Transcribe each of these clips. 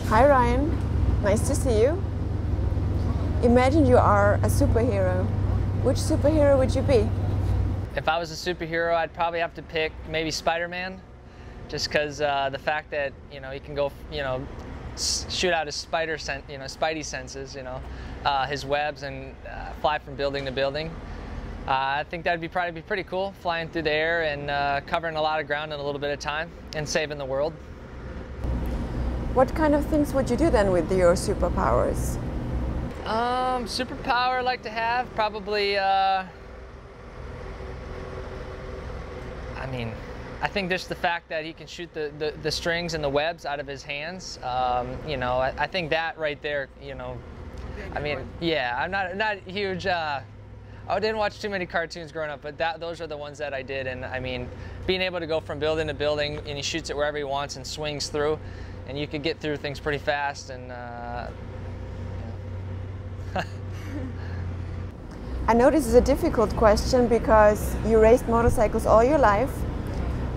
Hi Ryan, nice to see you. Imagine you are a superhero. Which superhero would you be? If I was a superhero, I'd probably have to pick maybe Spider-Man, just because the fact that he can go shoot out his spidey senses, his webs and fly from building to building. I think that'd probably be pretty cool, flying through the air and covering a lot of ground in a little bit of time and saving the world. What kind of things would you do then with your superpowers? Superpower I'd like to have, probably, I think just the fact that he can shoot the strings and the webs out of his hands, I think that right there, yeah, I'm not huge, I didn't watch too many cartoons growing up, but those are the ones that I did, and being able to go from building to building, and he shoots it wherever he wants and swings through, and you could get through things pretty fast, and I know this is a difficult question because you raced motorcycles all your life,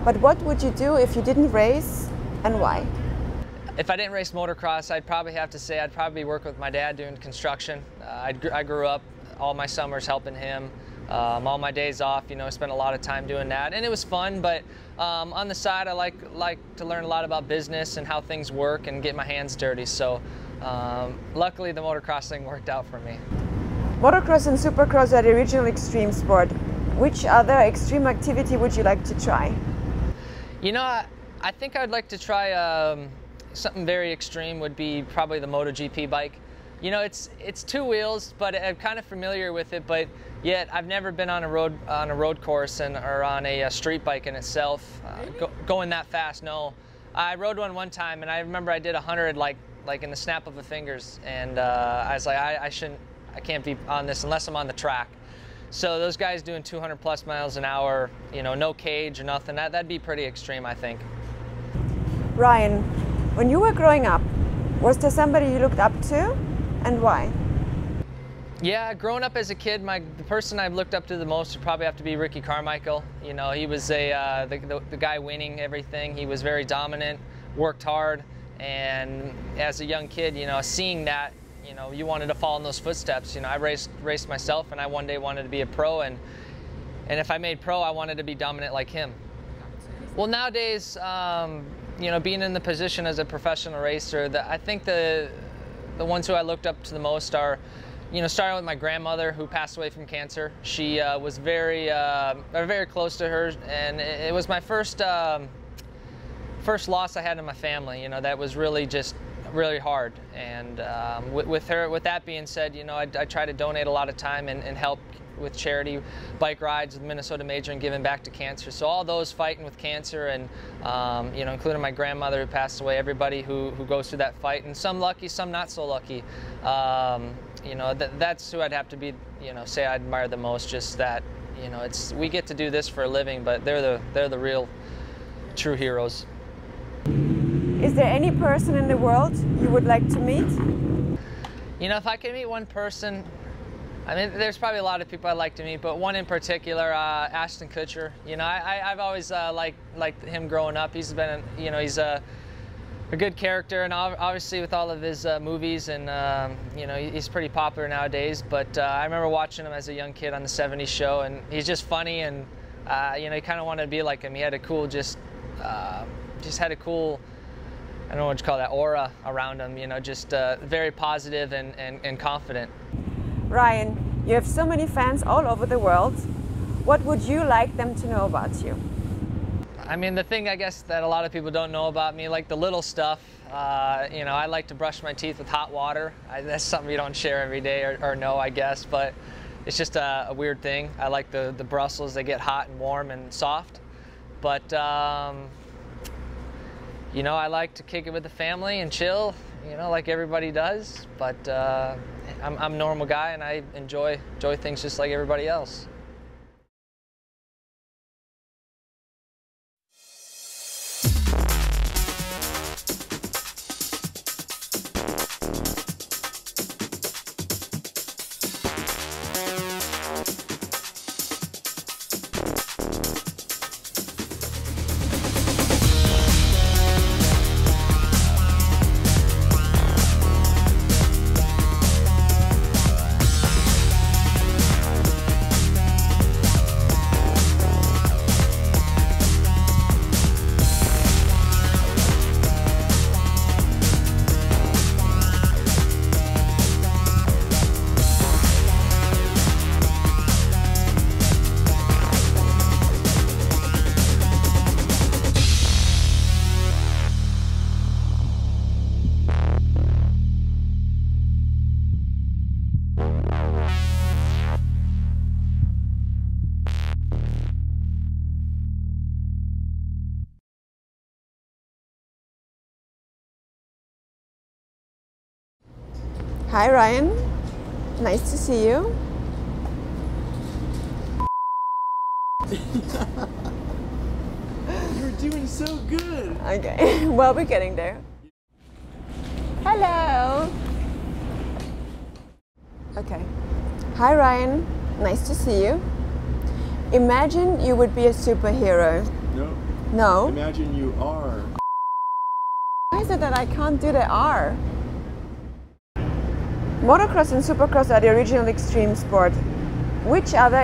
but what would you do if you didn't race and why? If I didn't race motocross, I'd probably have to say I'd probably work with my dad doing construction. I grew up all my summers helping him, all my days off, spent a lot of time doing that, and it was fun, but on the side I like to learn a lot about business and how things work and get my hands dirty, so luckily the motocross thing worked out for me. Motocross and Supercross are the original extreme sport. Which other extreme activity would you like to try? I think I'd like to try something very extreme. Would be probably the MotoGP bike. It's two wheels, but I'm kind of familiar with it, but yet I've never been on a road course or on a street bike in itself. Going that fast, no. I rode one time, and I remember I did 100 like in the snap of the fingers, and I was like, I can't be on this unless I'm on the track. So those guys doing 200 plus miles an hour, no cage or nothing, that'd be pretty extreme, I think. Ryan, when you were growing up, was there somebody you looked up to, and why? Yeah, growing up as a kid, the person I've looked up to the most would probably have to be Ricky Carmichael. He was the guy winning everything. He was very dominant, worked hard, and as a young kid, seeing that, you wanted to follow in those footsteps. I raced myself, and I one day wanted to be a pro, and if I made pro, I wanted to be dominant like him. Well, nowadays, being in the position as a professional racer, I think the ones who I looked up to the most are, starting with my grandmother, who passed away from cancer. She was very close to her, and it was my first loss I had in my family. That was really hard, and with that being said, I try to donate a lot of time and help with charity bike rides with Minnesota Major and giving back to cancer. So all those fighting with cancer, and including my grandmother who passed away, everybody who goes through that fight, and some lucky, some not so lucky. That's who I'd have to be, say I admire the most. Just that, we get to do this for a living, but they're the real, true heroes. Is there any person in the world you would like to meet? If I could meet one person, there's probably a lot of people I'd like to meet, but one in particular, Ashton Kutcher. I've always liked him growing up. He's been, he's a good character, and obviously with all of his movies, and he's pretty popular nowadays. But I remember watching him as a young kid on the '70s show, and he's just funny, and you kind of wanted to be like him. He had a cool, just had a cool, I don't know what you call that, aura around him, just very positive and confident. Ryan, you have so many fans all over the world. What would you like them to know about you? The thing I guess that a lot of people don't know about me, like the little stuff, I like to brush my teeth with hot water. That's something you don't share every day or know, I guess, but it's just a weird thing. I like the Brussels, they get hot and warm and soft. But I like to kick it with the family and chill, like everybody does. But I'm a normal guy, and I enjoy things just like everybody else. Hi Ryan, nice to see you. You're doing so good. Okay, well, we're getting there. Hello. Okay. Hi Ryan, nice to see you. Imagine you would be a superhero. No. No? Imagine you are. Why is it that I can't do the R? Motocross and Supercross are the original extreme sport. Which other